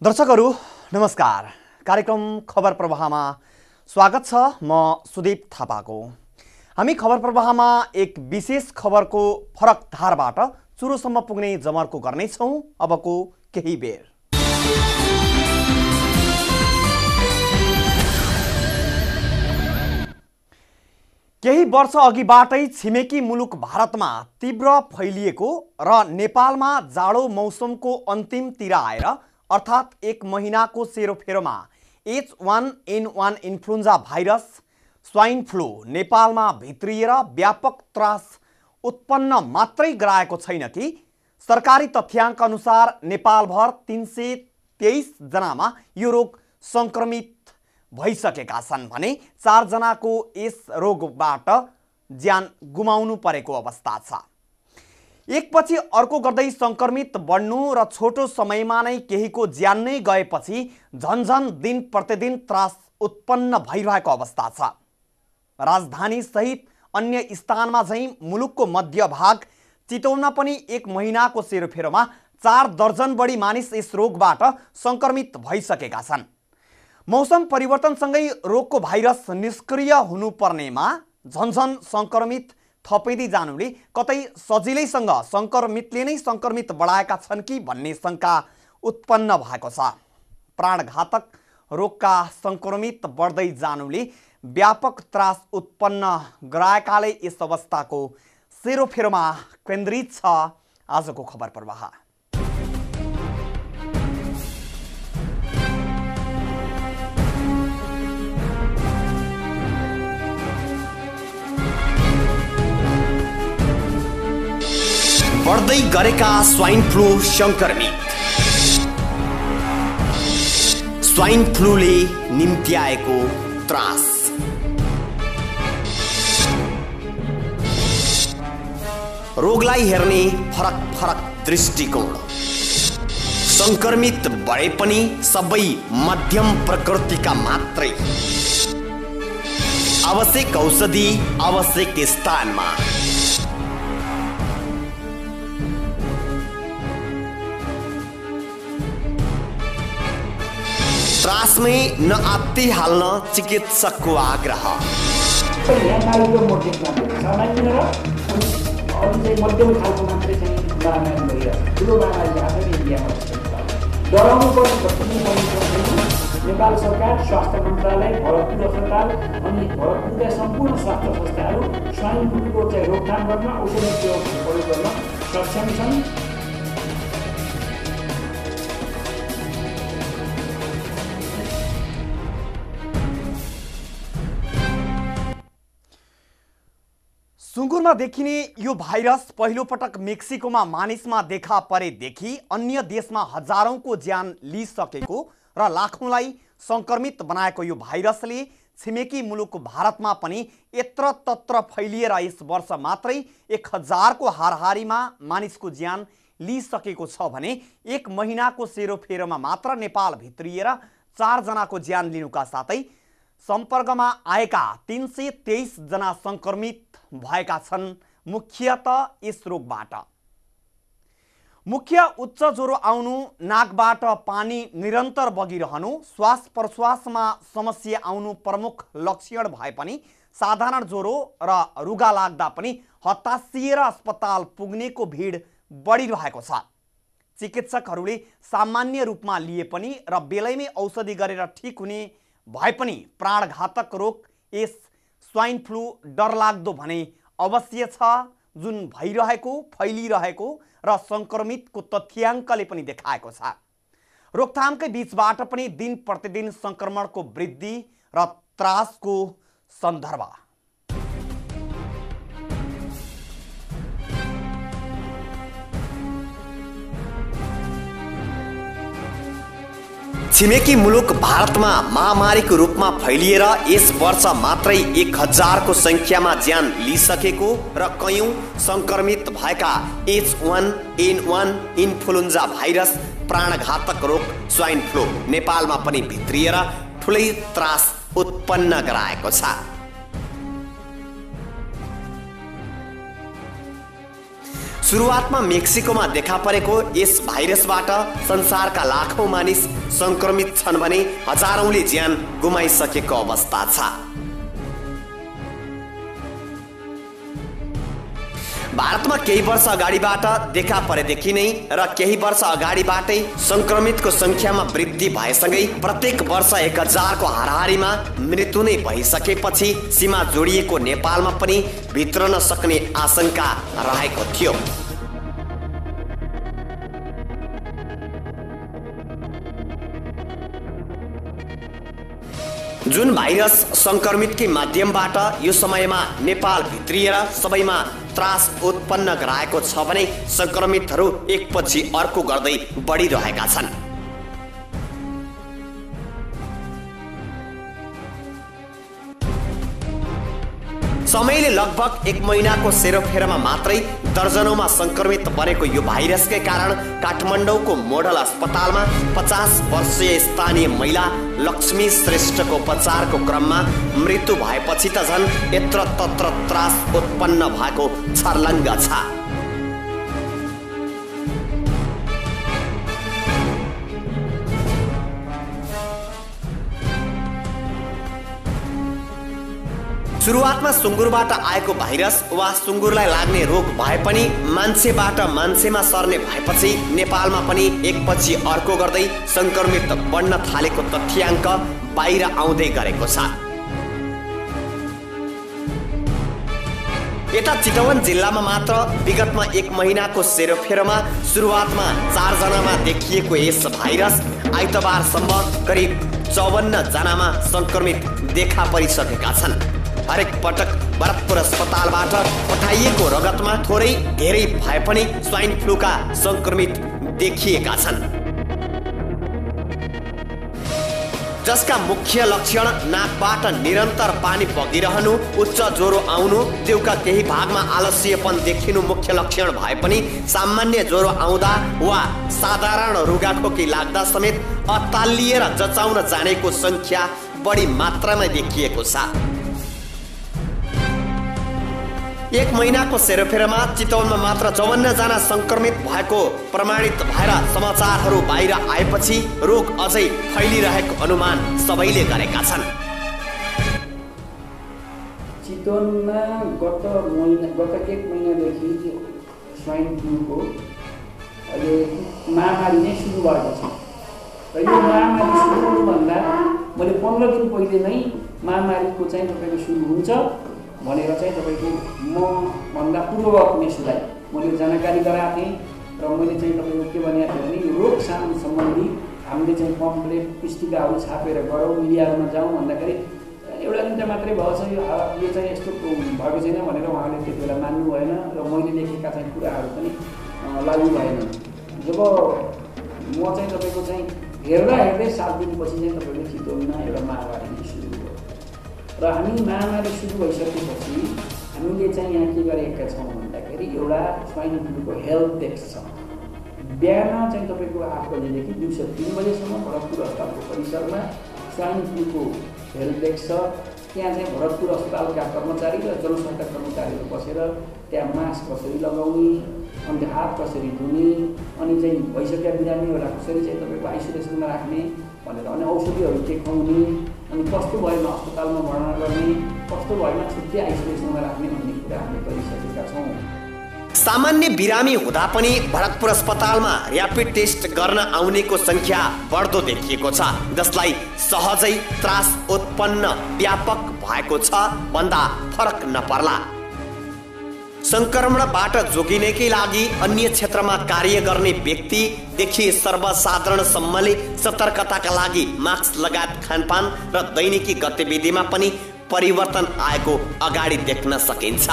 दर्शकहरू नमस्कार। कार्यक्रम खबर प्रवाहमा स्वागत छ। म सुदीप थापाको। हामी खबर प्रवाहमा एक विशेष खबरको फरक धारबाट चुरोसम्म पुग्ने जमर्को गर्नेछौँ अबको केही बेर। केही वर्ष अघिबाटै छिमेकी मुलुक भारतमा तीव्र फैलिएको र नेपालमा जाडो मौसमको अन्तिमतिर आएर अर्थात् एक महिनाको सेरोफेरोमा H1N1 influenza virus swine flu नेपालमा भित्रिएर व्यापक त्रास उत्पन्न मात्रै गराएको छैन कि सरकारी तथ्याङ्क अनुसार नेपालभर 323 जनामा यो रोग संक्रमित भइसकेका छन् भने 4 जनाको यस रोगबाट ज्यान गुमाउनु परेको अवस्था छ। एकपछि अर्को गर्दै संक्रमित बढ्नु र छोटो समयमा नै केहीको ज्यान नै गएपछि झन्झन दिन प्रतिदिन त्रास उत्पन्न भइरहेको अवस्था छ। राजधानी सहित अन्य स्थानमा झैं मुलुकको मध्यभाग चितवनमा पनि एक महिनाको सेरोफेरोमा 4 दर्जन बढी मानिस यस रोगबाट संक्रमित भइसकेका छन्। मौसम परिवर्तनसँगै रोगको भाइरस निष्क्रिय हुनुपर्नेमा झन्झन संक्रमित थपिँदै जानुले कतै सजिलैसँग संक्रमितले नै संक्रमित बढाएका छन् कि भन्ने शङ्का उत्पन्न भएको छ। प्राणघातक रोगका संक्रमित बढ्दै जानुले व्यापक त्रास उत्पन्न गराएकाले यस अवस्थाको सेरोफेरोमा केन्द्रित छ आजको खबर प्रवाह। बढ्दै गरेका स्वाइन फ्लू संक्रमित। स्वाइन फ्लूले निम्त्याएको त्रास। रोगलाई हेर्ने फरक फरक दृष्टिकोण। संक्रमित बढे पनि सबै मध्यम प्रकृतिका मात्रै। आवश्यक औषधि आवश्यक स्थानमा। त्रासमै नआत्ती हाल्न चिकित्सकको आग्रह। नेपाल सरकार, स्वास्थ्य मन्त्रालय, भरतपुर अस्पताल अनि भरतपुरका सम्पूर्ण स्वास्थ्य संस्थाहरू स्वाइन फ्लूको रोकथाम गर्न औषधि प्रयोग गर्न सक्षम छन्। सुँगुरमा देखिने यो भाइरस पहिलो पटक मेक्सिकोमा मानिसमा देखा परेदेखि अन्य देशमा हजारौंको ज्यान लिइसकेको र लाखौंलाई संक्रमित बनाएको यो भाइरसले छिमेकी मुलुक भारतमा पनि यत्रतत्र फैलिएर यस वर्ष मात्रै 1000को हाराहारीमा मानिसको ज्यान लिइसकेको छ भने एक महिनाको सेरोफेरोमा मात्र नेपाल भित्रिएर 4 जनाको ज्यान लिनुका साथै सम्पर्कमा आएका 323 जना संक्रमित भएका छन्। मुख्यतः यस रोगबाट मुख्य उच्च ज्वरो आउनु, नाकबाट पानी निरन्तर बगिरहनु, श्वास प्रश्वासमा समस्या आउनु प्रमुख लक्षण भए पनि साधारण ज्वरो र रुगा लाग्दा पनि हतासिएर अस्पताल पुग्नेको भिड बढिरहेको छ। चिकित्सकहरूले सामान्य रूपमा लिए पनि र बेलैमै औषधि गरेर ठिक हुने भए पनि प्राणघातक रोग यस स्वाइन फ्लू डरलाग्दो भने अवश्य छ, जुन भइरहेको, फैलिरहेको र संक्रमितको तथ्याङ्कले पनि देखाएको छ। रोकथामकै बीचबाट पनि दिन प्रतिदिन संक्रमणको वृद्धि र त्रासको सन्दर्भ। छिमेकी मुलुक भारतमा महामारीको रूपमा फैलिएर यस वर्ष मात्रै 1000को संख्यामा ज्यान लिइसकेको र कयौं संक्रमित भएका H1N1 इन्फ्लुएन्जा भाइरस प्राणघातक रोग स्वाइन फ्लू नेपालमा पनि भित्रिएर ठुलै त्रास उत्पन्न गराएको छ। सुरुवातमा मेक्सिकोमा देखा परेको यस भाइरसबाट संसारका लाखौं मानिस संक्रमित छन् भने हजारौंले ज्यान गुमाइसकेको अवस्था छ। भारतमा केही वर्ष अगाडिबाट देखा परेदेखि नै र केही वर्ष अगाडिबाटै संक्रमितको संख्यामा वृद्धि भएसँगै प्रत्येक वर्ष 1000 को हाराहारीमा मृत्यु नै भइसकेपछि सीमा जोडिएको नेपालमा पनि भित्रन सक्ने आशंका रहेको थियो। जुन भाइरस संक्रमितकै माध्यमबाट यो समयमा नेपाल भित्रिएर सबैमा त्रास उत्पन्न गराएको छ भने संक्रमितहरू एकपछि अर्को गर्दै बढिरहेका छन्। समयले लगभग 1 महिनाको सेरोफेरोमा मात्रै दर्जनौंमा संक्रमित बनेको यो भाइरसकै कारण काठमाडौँको मोडल अस्पतालमा 50 वर्षीय स्थानीय महिला लक्ष्मी श्रेष्ठको उपचारको क्रममा मृत्यु भएपछि त झन् यत्र तत्र त्रास उत्पन्न भएको छर्लङ्ग छ। सुरुवातमा सुँगुरबाट आएको भाइरस वा सुँगुरलाई लाग्ने रोग भए पनि मान्छेबाट मान्छेमा सर्ने भएपछि नेपालमा पनि एकपछि अर्को गर्दै संक्रमित बढ्न थालेको तथ्याङ्क बाहिर आउँदै गरेको छ। यता चितवन जिल्लामा मात्र विगतमा 1 महिनाको सेरोफेरोमा सुरुवातमा 4 जनामा देखिएको यस भाइरस आइतबारसम्म करिब 54 जनामा संक्रमित देखा परिसकेका छन्। हरेक पटक भरतपुर अस्पतालबाट पठाइएको रगतमा थोरै धेरै भए पनि स्वाइन फ्लूका संक्रमित देखिएका छन्, जसका मुख्य लक्षण नाकबाट निरन्तर पानी बगिरहनु, उच्च ज्वरो आउनु, जिउका केही भागमा आलस्यपन देखिनु मुख्य लक्षण भए पनि सामान्य ज्वरो आउँदा वा साधारण रुगाखोकी लाग्दा समेत अत्तालिएर जचाउन जानेको संख्या बढी मात्रामा देखिएको छ। 1 महिनाको सेरोफेरोमा चितवनमा मात्र 54 जना संक्रमित भएको प्रमाणित भएर समाचारहरू बाहिर आएपछि रोग अझै फैलिरहेको अनुमान सबैले गरेका छन्। चितवनमा गत 1 महिनादेखि स्वाइन फ्लूको अहिले महामारी नै सुरु भएको छ र यो महामारी सुरु हुनुभन्दा मैले 15 दिन पहिले नै महामारीको चाहिँ तपाईँको सुरु हुन्छ भनेर चाहिँ तपाईँको म भन्दा पूर्व मेसुलाई मैले जानकारी गराएको थिएँ र मैले चाहिँ तपाईँको के भनेको थिएँ भने यो रोग सम्बन्धी हामीले चाहिँ पम्पलेट पुस्तिकाहरू छापेर गरौँ, मिडियामा जाउँ भन्दाखेरि एउटा दुईवटा मात्रै भएछ, यो चाहिँ यस्तो भएको छैन भनेर उहाँले त्यति बेला मान्नु भएन र मैले लेखेका चाहिँ कुराहरू पनि लागु भएन। जब म चाहिँ तपाईँको चाहिँ हेर्दै 7 दिनपछि चाहिँ तपाईँको चितवनमा एउटा महामारी सुरु भयो र हामी महामारी सुरु भइसकेपछि हामीले चाहिँ यहाँ के गरेका छौँ भन्दाखेरि एउटा स्वाइन फ्लूको हेल्थ डेस्क छ। बिहान चाहिँ तपाईँको 8 बजेदेखि दिउँसो 3 बजेसम्म भरतपुर अस्पतालको परिसरमा स्वाइन फ्लूको हेल्थ डेस्क छ। त्यहाँ चाहिँ भरतपुर अस्पतालका कर्मचारी र जनस्वास्थ्य कर्मचारीहरू बसेर त्यहाँ मास्क कसरी लगाउने, अनि हात कसरी धुने, अनि चाहिँ भइसकेका बिरामीहरूलाई कसरी चाहिँ तपाईँको आइसोलेसनमा राख्ने भनेर, अनि औषधिहरू के खुवाउने, अनि कस्तो भएमा अस्पतालमा भर्ना गर्ने, कस्तो भएमा छुट्टै आइसोलेसनमा राख्ने भन्ने कुरा हामीले गरिसकेका छौँ। सामान्य बिरामी हुँदा पनि भरतपुर अस्पतालमा र्यापिड टेस्ट गर्न आउनेको संख्या बढ्दो देखिएको छ, जसलाई सहजै त्रास उत्पन्न व्यापक भएको छ भन्दा फरक नपर्ला। संक्रमणबाट जोगिनकै लागि अन्य क्षेत्रमा कार्य गर्ने व्यक्तिदेखि सर्वसाधारणसम्मले सतर्कताका लागि मास्क लगायत खानपान र दैनिकी गतिविधिमा पनि परिवर्तन आएको अगाडि देख्न सकिन्छ।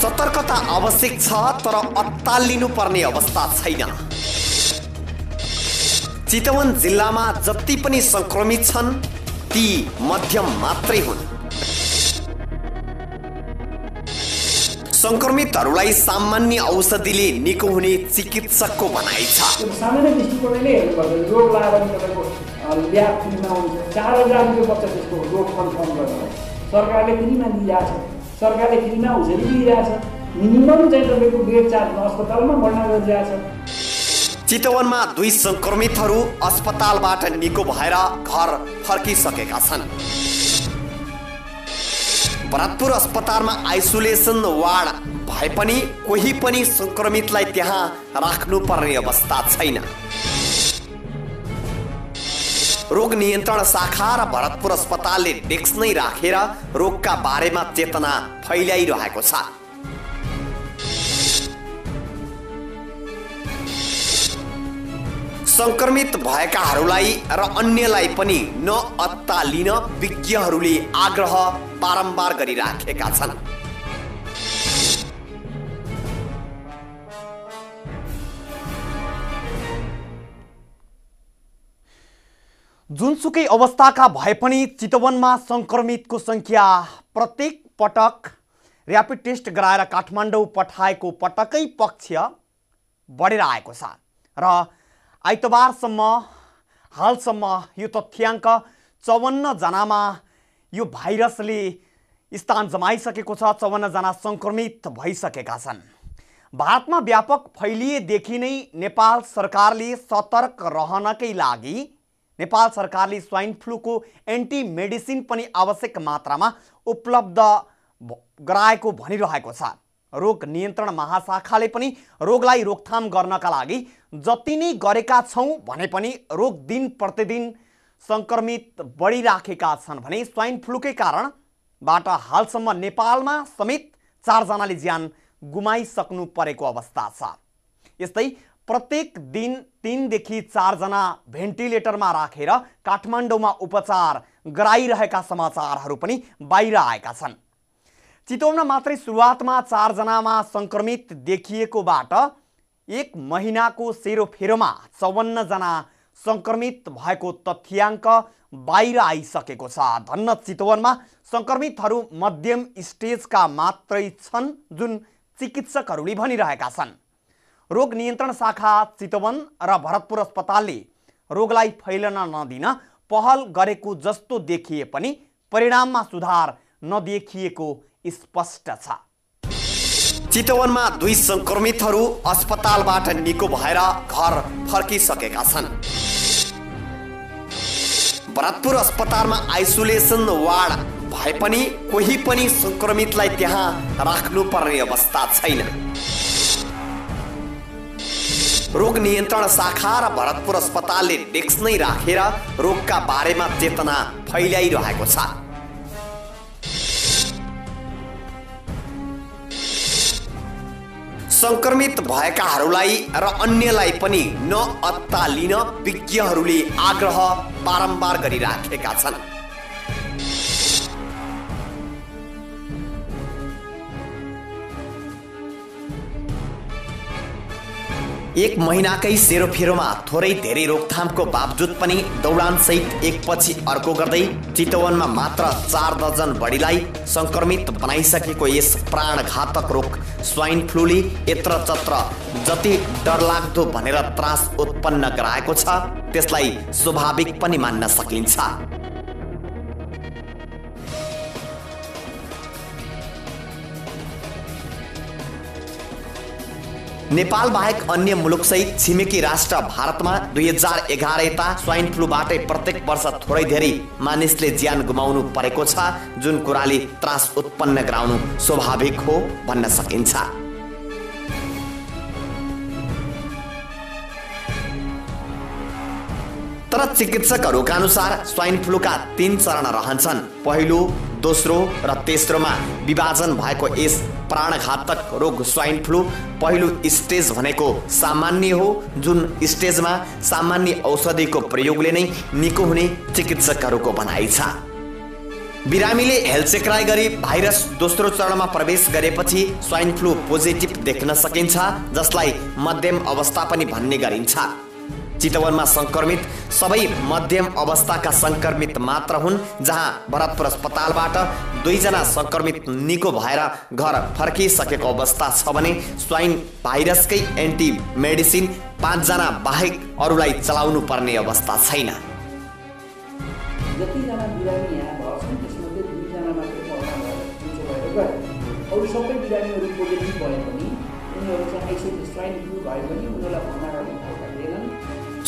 सतर्कता आवश्यक छ, तर अत्तालिनु पर्ने अवस्था छैन। चितवन जिल्लामा जति पनि संक्रमित छन् ती मध्यम मात्रै हुन्। संक्रमितहरूलाई सामान्य औषधिले निको हुने चिकित्सकको भनाइ छ। सामान्य दृष्टिकोणले हेर्नुपर्छ। रोग लाग्यो भने तपाईँको ल्याब फ्रीमा हुन्छ, 4000 रुपियाँ बच्चा त्यसको रोग कन्फर्म गर्नलाई सरकारले फ्रीमा दिइरहेछ, सरकारले फ्रीमा औषधि दिइरहेछ, मिनिमम चाहिँ तपाईँको बेड चार्ज अस्पतालमा भर्ना गरिरहेछ। चितवनमा 2 संक्रमितहरू अस्पतालबाट निको भएर घर फर्किसकेका छन्। भरतपुर अस्पतालमा आइसोलेसन वार्ड भए पनि कोही पनि संक्रमितलाई त्यहाँ राख्नुपर्ने अवस्था छैन। रोग नियन्त्रण शाखा र भरतपुर अस्पतालले डेस्क नै राखेर रोगका बारेमा चेतना फैल्याइरहेको छ। संक्रमित भएकाहरूलाई र अन्यलाई पनि नअत्तालिन विज्ञहरूले आग्रह बारम्बार गरिराखेका छन्। जुनसुकै अवस्थाका भए पनि चितवनमा संक्रमितको संख्या प्रत्येक पटक र्यापिड टेस्ट गराएर काठमाडौँ पठाएको पटकै पक्ष बढेर आएको छ र आइतबारसम्म हालसम्म यो तथ्याङ्क 54 जनामा यो भाइरसले स्थान जमाइसकेको छ। 54 जना संक्रमित भइसकेका छन्। भारतमा व्यापक फैलिएदेखि नै नेपाल सरकारले सतर्क रहनकै लागि नेपाल सरकारले स्वाइन फ्लूको एन्टी मेडिसिन पनि आवश्यक मात्रामा उपलब्ध गराएको भनिरहेको छ। रोग नियन्त्रण महाशाखाले पनि रोगलाई रोकथाम गर्नका लागि जति नै गरेका छौं भने पनि रोग दिन प्रतिदिन संक्रमित बढिराखेका छन् भने स्वाइन फ्लूकै कारणबाट हालसम्म नेपालमा समेत 4 जनाले ज्यान गुमाइसक्नु परेको अवस्था छ। यस्तै प्रत्येक दिन 3 देखि 4 जना भेन्टिलेटरमा राखेर काठमाडौँमा उपचार गराइरहेका समाचारहरू पनि बाहिर आएका छन्। चितवनमा मात्रै सुरुवातमा 4 जनामा संक्रमित देखिएकोबाट 1 महिनाको सेरोफेरोमा 54 जना संक्रमित भएको तथ्याङ्क बाहिर आइसकेको छ। धन्न चितवनमा संक्रमितहरू मध्यम स्टेजका मात्रै छन् जुन चिकित्सकहरूले भनिरहेका छन्। रोग नियन्त्रण शाखा चितवन र भरतपुर अस्पतालले रोगलाई फैलन नदिन पहल गरेको जस्तो देखिए पनि परिणाममा सुधार नदेखिएको स्पष्ट छ। चितवनमा 2 संक्रमितहरू अस्पतालबाट निको भएर घर फर्किसकेका छन्। भरतपुर अस्पतालमा आइसोलेसन वार्ड भए पनि कोही पनि संक्रमितलाई त्यहाँ राख्नुपर्ने अवस्था छैन। रोग नियन्त्रण शाखा र भरतपुर अस्पतालले डेस्क नै राखेर रोगका बारेमा चेतना फैल्याइरहेको छ। संक्रमित भएकाहरूलाई र अन्यलाई पनि नअत्तालिन विज्ञहरूले आग्रह बारम्बार गरिराखेका छन्। एक महिनाकै सेरोफेरोमा थोरै धेरै रोकथामको बावजुद पनि दौडान सहित एकपछि अर्को गर्दै चितवनमा मात्र 4 दर्जन बढीलाई संक्रमित बनाइसकेको यस प्राणघातक रोग स्वाइन फ्लूले यत्रचत्र जति डरलाग्दो भनेर त्रास उत्पन्न गराएको छ त्यसलाई स्वाभाविक पनि मान्न सकिन्छ। नेपाल बाहेक अन्य मुलुकसहित छिमेकी राष्ट्र भारतमा 2011 यता स्वाइन फ्लूबाटै प्रत्येक वर्ष थोरै धेरै मानिसले ज्यान गुमाउनु परेको छ जुन कुराले त्रास उत्पन्न गराउनु स्वाभाविक हो भन्न सकिन्छ। तर चिकित्सकहरूका अनुसार स्वाइन फ्लूका 3 चरण रहन्छन्। पहिलो, दोस्रो र तेस्रोमा विभाजन भएको यस प्राणघातक रोग स्वाइन फ्लू पहिलो स्टेज भनेको सामान्य हो जुन स्टेजमा सामान्य औषधिको प्रयोगले नै निको हुने चिकित्सकहरूको भनाइ छ। बिरामीले हेल्थ चेकराई गरी भाइरस दोस्रो चरणमा प्रवेश गरेपछि स्वाइन फ्लू पोजिटिभ देख्न सकिन्छ जसलाई मध्यम अवस्था पनि भन्ने गरिन्छ। चितवनमा संक्रमित सबै मध्यम अवस्थाका संक्रमित मात्र हुन्, जहाँ भरतपुर अस्पतालबाट 2 जना संक्रमित निको भएर घर फर्किसकेको अवस्था छ भने स्वाइन भाइरसकै एन्टी मेडिसिन 5 जना बाहेक अरूलाई चलाउनु पर्ने अवस्था छैन। जतिजना बिरामी यहाँ भएछन् त्यसमध्ये 2 जना मात्रै कोरोना भएर गए। अरू सबै बिरामीहरू पोजिटिभ भए पनि उनीहरू चाहिँ आइसोलेसन स्वाइन फ्लू भए पनि उनीहरूलाई भर्ना गर्ने खालका थिएनन्।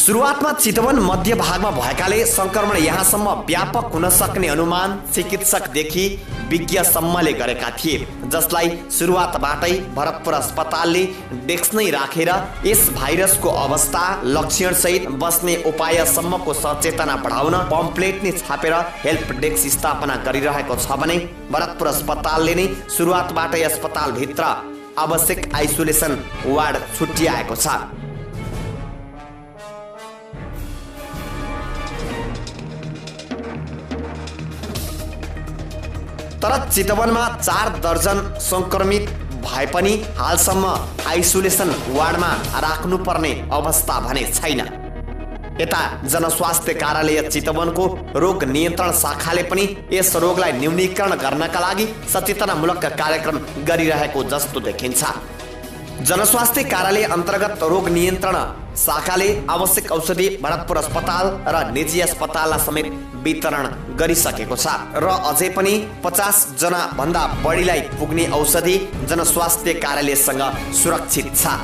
सुरुवातमा चितवन मध्य भागमा भएकाले संक्रमण यहाँसम्म व्यापक हुन सक्ने अनुमान चिकित्सकदेखि विज्ञसम्मले गरेका थिए, जसलाई सुरुवातबाटै भरतपुर अस्पतालले डेस्क नै राखेर यस भाइरसको अवस्था लक्षणसहित बस्ने उपायसम्मको सचेतना बढाउन पम्पलेट नै छापेर हेल्प डेस्क स्थापना गरिरहेको छ भने भरतपुर अस्पतालले नै सुरुवातबाटै अस्पतालभित्र आवश्यक आइसोलेसन वार्ड छुट्याएको छ। तर चितवनमा 4 दर्जन संक्रमित भए पनि हालसम्म आइसोलेसन वार्डमा राख्नुपर्ने अवस्था भने छैन। यता जनस्वास्थ्य कार्यालय चितवनको रोग नियन्त्रण शाखाले पनि यस रोगलाई न्यूनीकरण गर्नका लागि सचेतनामूलक कार्यक्रम गरिरहेको जस्तो देखिन्छ। जनस्वास्थ्य कार्यालय अन्तर्गत रोग नियन्त्रण शाखाले आवश्यक औषधि भरतपुर अस्पताल र निजी अस्पताललाई समेत वितरण गरिसकेको छ र अझै पनि 50 जना भन्दा बढीलाई पुग्ने औषधि जनस्वास्थ्य कार्यालयसँग सुरक्षित छ।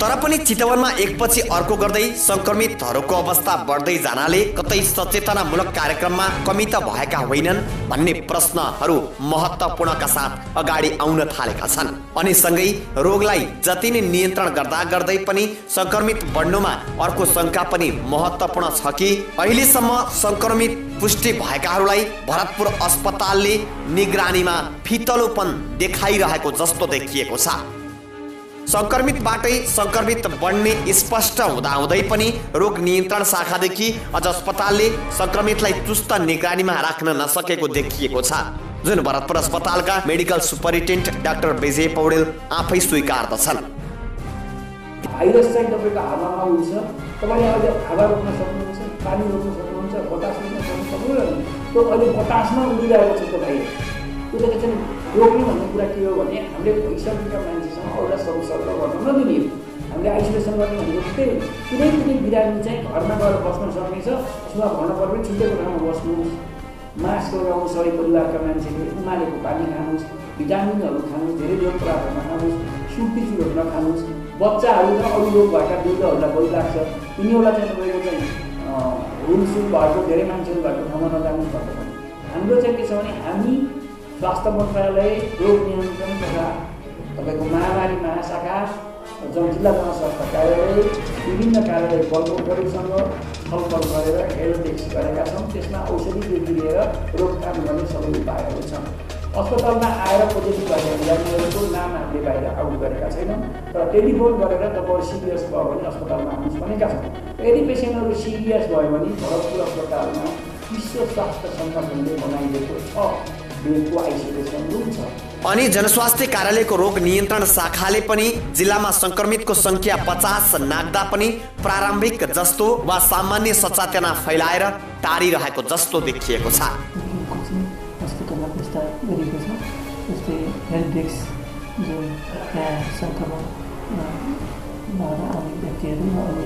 तर पनि चितवनमा एकपछि अर्को गर्दै संक्रमितहरूको अवस्था बढ्दै जानाले कतै सचेतनामूलक कार्यक्रममा कमी त भएका होइनन् भन्ने प्रश्नहरू महत्त्वपूर्णका साथ अगाडि आउन थालेका छन्। अनि सँगै रोगलाई जति नै नियन्त्रण गर्दै पनि संक्रमित बढ्नुमा अर्को शंका पनि महत्त्वपूर्ण छ कि अहिलेसम्म संक्रमित पुष्टि भएकाहरूलाई भरतपुर अस्पतालले निगरानीमा फितलोपन देखाइरहेको जस्तो देखिएको छ। संक्रमितबाटै संक्रमित बढ्ने स्पष्ट हुँदाहुँदै पनि रोग नियन्त्रण शाखादेखि अझ अस्पतालले संक्रमितलाई चुस्त निगरानीमा राख्न नसकेको देखिएको छ, जुन भरतपुर अस्पतालका मेडिकल सुपरिन्टेन्डेन्ट डाक्टर विजय पौडेल आफै स्वीकार्दछन्। भाइरस चाहिँ तपाईँको हावामा उड्छ, तपाईँले अहिले हावा रोक्न सक्नुहुन्छ, पानी रोक्न सक्नुहुन्छ, बतास रोक्न सक्नुहुन्छ। त्यो अहिले बतासमा उडिरहेको छ त्यो भाइरस। त्यो चाहिँ रोक्ने भन्ने कुरा के हो भने हामीले भइसकेका मान्छेसँग अरूलाई संसर्ग गर्न नदिने हो। हामीले आइसोलेसन गर्ने भनेको चाहिँ कुनै पनि बिरामी चाहिँ घरमा गएर बस्न सक्नेछ, अथवा भन्न पर्ने छुट्टै कोठामा बस्नुहोस्, मास्क लगाउनु, सबै परिवारका मान्छेले उमालेको पानी खानुहोस्, भिटामिनहरू खानुहोस्, धेरै रोग प्राप्त नखानुहोस्, सुक्ती चुरोट नखानुहोस्। बच्चाहरू र अरू रोग भएका वृद्धहरूलाई भइरहेको छ, उनीहरूलाई चाहिँ तपाईँको चाहिँ रुमसुम भएको धेरै मान्छेहरू भएको ठाउँमा नजानु पर्छ। हाम्रो चाहिँ के छ भने हामी स्वास्थ्य मन्त्रालय, रोग नियन्त्रण तथा तपाईँको महामारी महाशाखा, जिल्ला जनस्वास्थ्य कार्यालय, विभिन्न कार्यालय बलकोटहरूसँग छलफल गरेर हेल्थ डेस्क गरेका छौँ। त्यसमा औषधिदेखि लिएर रोकथाम गर्ने सबै उपायहरू छन्। अस्पतालमा आएर पोजिटिभ भएका बिरामीहरूको नाम हामीले बाहिर आउट गरेका छैनौँ, तर टेलिफोन गरेर तपाईँ सिरियस भयो भने अस्पतालमा आउनुहोस् भनेका छौँ। यदि पेसेन्टहरू सिरियस भयो भने भरतपुर अस्पतालमा विश्व स्वास्थ्य सङ्गठनले बनाइएको 6 बेडको आइसोलेसन रुम छ। अनि जनस्वास्थ्य कार्यालयको रोग नियन्त्रण शाखाले पनि जिल्लामा संक्रमितको संख्या 50 नाग्दा पनि प्रारम्भिक जस्तो वा सामान्य सचेतना फैलाएर टारिरहेको जस्तो देखिएको छ। अस्पतालमा प्रस्ताव गरिएको छ, जस्तै हेल्प डेस्क जो त्यहाँ सङ्क्रमण भएर आउने व्यक्तिहरू अनि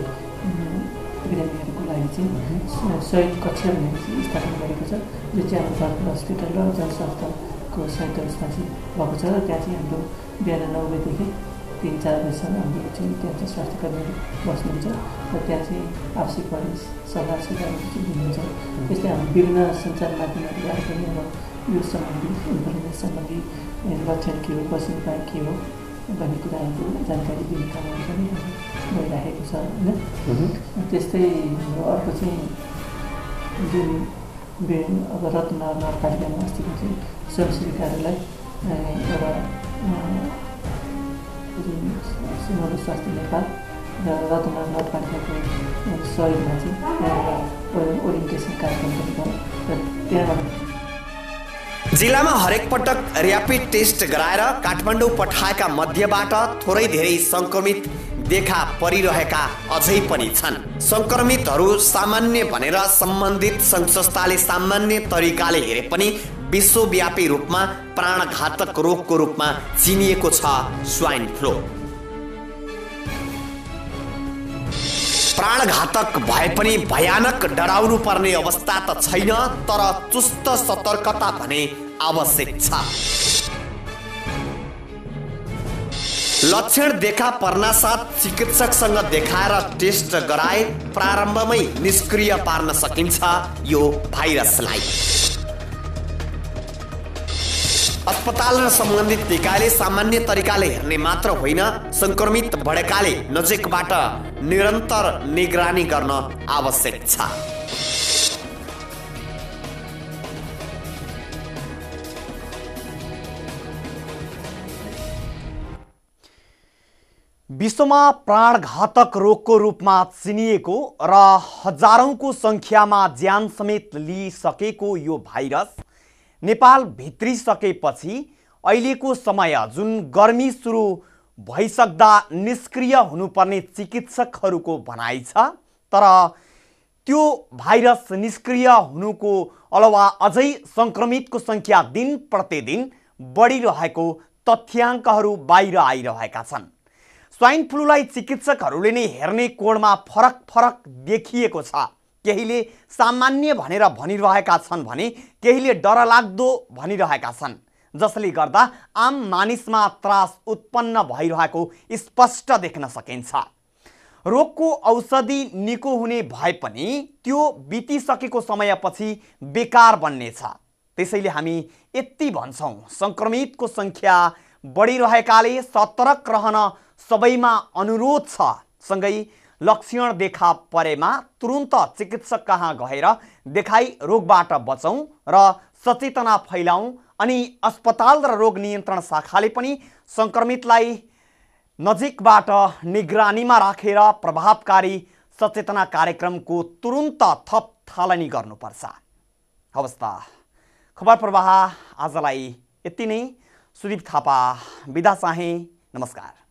बिरामीहरूको लागि चाहिँ सहयोग कक्ष भनेर चाहिँ स्थापना गरेको छ, जो चाहिँ हाम्रो भरतपुर हस्पिटल र जनस्वास्थ्यको संयुक्त रूपमा चाहिँ भएको छ। र त्यहाँ चाहिँ हाम्रो बिहान 9 बजीदेखि 3-4 बजीसम्म हाम्रो चाहिँ त्यहाँ चाहिँ स्वास्थ्य कर्मीहरू बस्नुहुन्छ र त्यहाँ चाहिँ आवश्यक पर्ने सल्लाह सुझावहरू चाहिँ दिनुहुन्छ। त्यस्तै हाम्रो विभिन्न सञ्चार माध्यमहरूबाट पनि अब यो सम्बन्धी इन्फर्मेसन सम्बन्धी लक्षण के हो, बस्ने उपाय के हो भन्ने कुराहरूको जानकारी दिने कामहरू पनि भइराखेको छ होइन। त्यस्तै अर्को चाहिँ जुन अब रत्नगर नगरपालिकामा अस्तिको चाहिँ स्वयंसेवी कार्यालय एउटा जुन सुमधुर स्वास्थ्य नेपाल र रत्नगर नगरपालिकाको सहयोगमा चाहिँ त्यहाँ ओरिएन्टेसन कार्यक्रम पनि भयो र त्यहाँ जिल्लामा हरेक पटक र्यापिड टेस्ट गराएर काठमाडौँ पठाएका मध्येबाट थोरै धेरै संक्रमित देखा परिरहेका अझै पनि छन्। संक्रमितहरू सामान्य भनेर सम्बन्धित सङ्घ संस्थाले सामान्य तरिकाले हेरे पनि विश्वव्यापी रूपमा प्राणघातक रोगको रूपमा चिनिएको छ स्वाइन फ्लू। प्राणघातक भए पनि भयानक डराउनु पर्ने अवस्था त छैन, तर चुस्त सतर्कता भने आवश्यक छ। लक्षण देखा पर्नासाथ चिकित्सकसँग देखाएर टेस्ट गराए प्रारम्भमै निष्क्रिय पार्न सकिन्छ यो भाइरसलाई। अस्पताल र सम्बन्धित निकायले सामान्य तरिकाले हेर्ने मात्र होइन, संक्रमित बढेकाले नजिकबाट निरन्तर निगरानी गर्न आवश्यक छ। विश्वमा प्राणघातक रोगको रूपमा चिनिएको र हजारौंको संख्यामा ज्यान समेत लिइसकेको यो भाइरस नेपाल भित्रिसकेपछि अहिलेको समय जुन गर्मी सुरु भइसक्दा निष्क्रिय हुनुपर्ने चिकित्सकहरूको भनाइ छ, तर त्यो भाइरस निष्क्रिय हुनुको अलावा अझै संक्रमितको संख्या दिन प्रतिदिन बढिरहेको तथ्याङ्कहरू बाहिर आइरहेका छन्। स्वाइन फ्लूलाई चिकित्सकहरूले नै हेर्ने कोणमा फरक फरक देखिएको छ। केहीले सामान्य भनेर भनिरहेका छन् भने केहीले डरलाग्दो भनिरहेका छन्, जसले गर्दा आम मानिसमा त्रास उत्पन्न भइरहेको स्पष्ट देख्न सकिन्छ। रोगको औषधि निको हुने भए पनि त्यो बितिसकेको समयपछि बेकार बन्नेछ। त्यसैले हामी यति भन्छौँ, संक्रमितको संख्या बढिरहेकाले सतर्क रहन सबैमा अनुरोध छ। सँगै लक्षण देखा परेमा तुरुन्त चिकित्सक कहाँ गएर देखाई रोगबाट बचौँ र सचेतना फैलाउँ। अनि अस्पताल र रोग नियन्त्रण शाखाले पनि संक्रमितलाई नजिकबाट निगरानीमा राखेर प्रभावकारी सचेतना कार्यक्रमको तुरुन्त थप थालनी गर्नुपर्छ। हवस् त, खबर प्रवाह आजलाई यति नै। सुदीप थापा बिदा चाहे। नमस्कार।